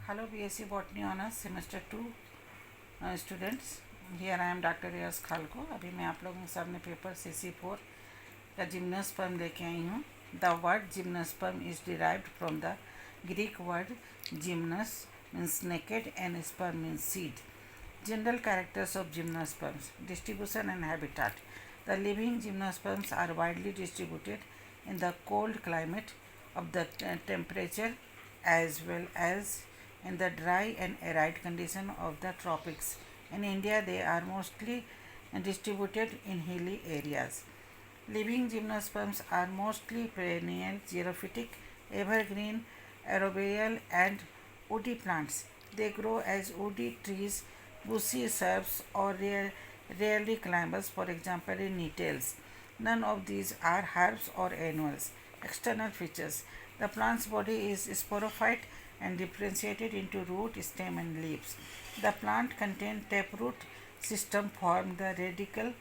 Hello BSc Botany Honours Semester 2 students. Here I am Dr. Riaz Khalko. अभी मैं आप लोगों के सामने पेपर CC4 का जिम्नोस्पर्म लेके आई हूँ. The word gymnosperm is derived from the Greek word gymnos means naked and sperm means seed. General characters of gymnosperms: distribution and habitat. The living gymnosperms are widely distributed in the cold climate of the temperature as well as in the dry and arid condition of the tropics. In India, they are mostly distributed in hilly areas. Living gymnosperms are mostly perennial, xerophytic, evergreen, arboreal, and woody plants. They grow as woody trees, bushy shrubs, or rarely climbers, for example, in nettles. None of these are herbs or annuals. External features: the plant's body is sporophyte and differentiated into root, stem, and leaves. The plant contains taproot system form the radicle.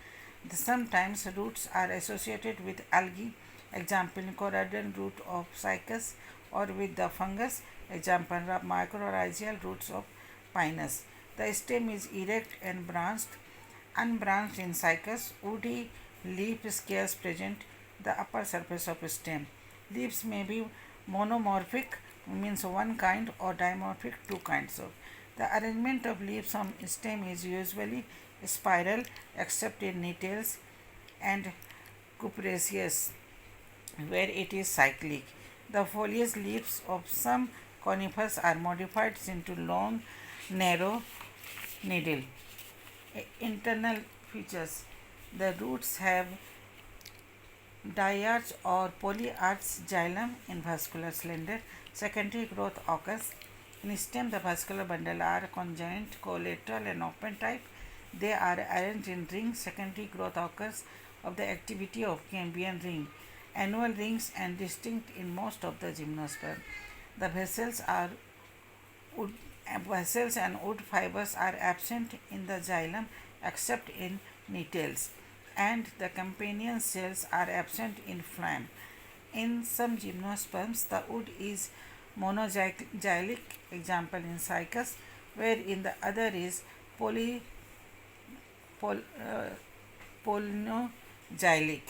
Sometimes roots are associated with algae, example corydoid root of cycas, or with the fungus, example mycorrhizal roots of pinus. The stem is erect and branched, unbranched in cycas. Woody leaf scales present the upper surface of stem. Leaves may be monomorphic, means one kind, or dimorphic, two kinds of. The arrangement of leaves on stem is usually spiral except in nettles and cupraceous where it is cyclic. The foliage leaves of some conifers are modified into long, narrow needle. Internal features: the roots have diarch or polyarch xylem in vascular slender. Secondary growth occurs in stem. The vascular bundle are conjoint, collateral, and open type. They are arranged in rings. Secondary growth occurs of the activity of Cambrian ring. Annual rings and distinct in most of the gymnosperm. The wood, vessels and wood fibers are absent in the xylem except in nettles, and the companion cells are absent in phloem. In some gymnosperms, the wood is monozylic, example in cycas, where in the other is pol, uh, polynozylic,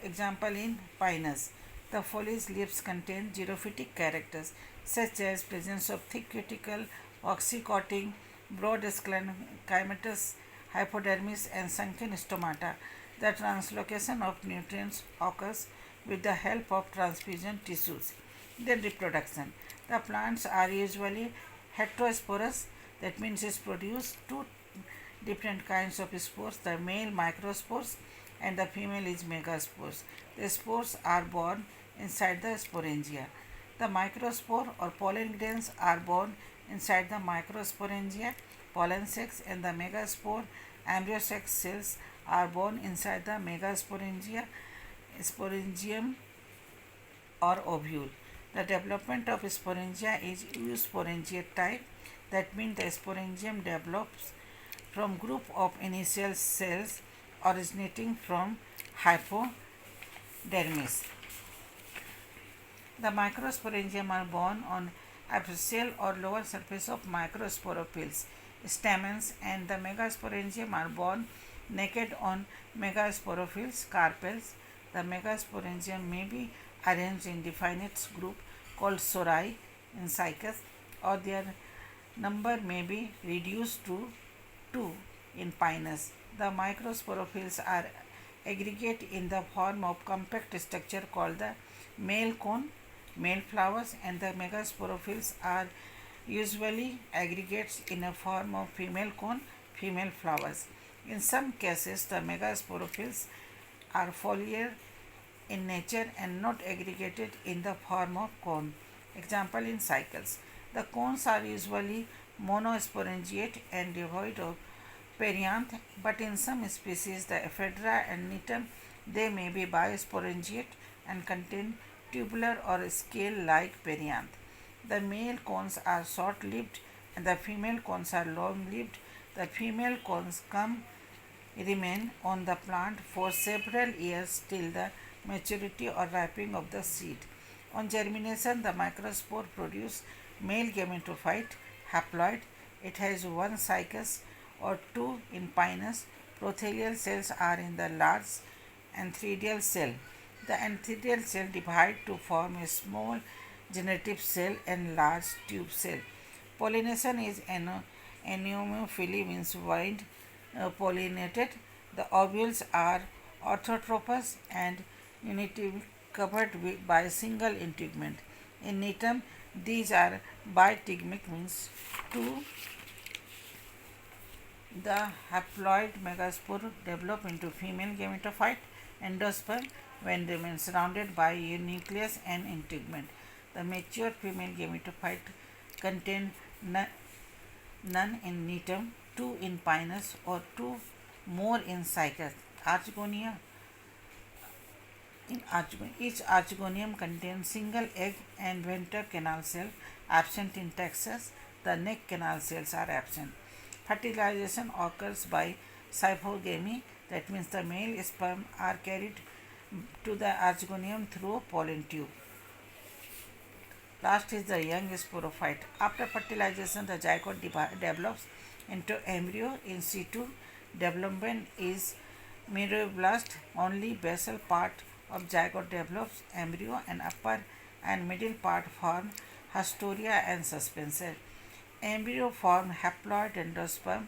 example in pinus. The foliage leaves contain xerophytic characters such as presence of thick cuticle, oxycoating, broad schimatous hypodermis, and sunken stomata. The translocation of nutrients occurs with the help of transfusion tissues. Then reproduction. The plants are usually heterosporous, that means it produce two different kinds of spores, the male microspores and the female is megaspores. The spores are born inside the sporangia. The microspore or pollen grains are born inside the microsporangia, pollen sacs, and the megaspore embryo sac cells are born inside the megasporangia, sporangium, or ovule. The development of sporangia is eusporangiate type. That means the sporangium develops from group of initial cells originating from hypodermis. The microsporangium are born on apical or lower surface of microsporophylls stamens, and the megasporangium are born naked on megasporophylls carpels. The megasporangium may be arranged in definite group called sori in cycas, or their number may be reduced to 2 in pinus. The microsporophylls are aggregate in the form of compact structure called the male cone, male flowers, and the megasporophylls are usually aggregates in a form of female cone, female flowers. In some cases, the megasporophylls are foliar in nature and not aggregated in the form of cone. Example in cycles. The cones are usually monosporangiate and devoid of perianth, but in some species, the ephedra and nitum, they may be bisporangiate and contain tubular or scale-like perianth. The male cones are short-lived and the female cones are long-lived. The female cones remain on the plant for several years till the maturity or ripening of the seed. On germination, the microspore produce male gametophyte haploid. It has one cycus or two in pinus. Prothelial cells are in the large antheridial cell. The antheridial cell divide to form a small generative cell and large tube cell. Pollination is anemophily, means wind pollinated. The ovules are orthotropous and unitively covered by a single integument. In Netum, these are bitegmic, means two. The haploid megaspore develop into female gametophyte endosperm when remain surrounded by a nucleus and integument. The mature female gametophyte contain none in Netum, two in Pinus, or two more in Cycas. Archegonia. Each archegonium contains single egg and ventral canal cell absent in Texas. The neck canal cells are absent. Fertilization occurs by cyphogamy, that means the male sperm are carried to the archegonium through pollen tube. Last is the young sporophyte. After fertilization, the zygote develops into embryo in situ. Development is meroblast. Only basal part of zygote develops embryo, and upper and middle part form hastoria and suspensor. Embryo form haploid endosperm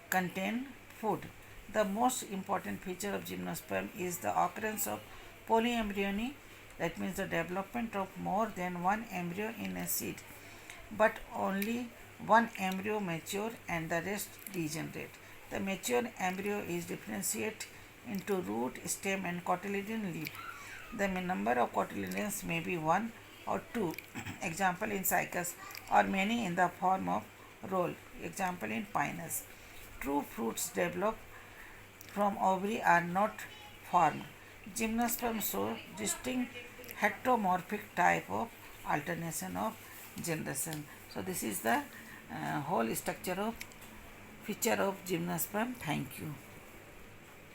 contain food. The most important feature of gymnosperm is the occurrence of polyembryony, that means the development of more than one embryo in a seed, but only one embryo mature and the rest degenerate. The mature embryo is differentiated into root, stem and cotyledon leaf. The number of cotyledons may be one or two, example in cycas, or many in the form of roll, example in pinus. True fruits develop from ovary are not formed. Gymnosperm show distinct heteromorphic type of alternation of generation. So this is the whole structure of feature of gymnosperm. Thank you.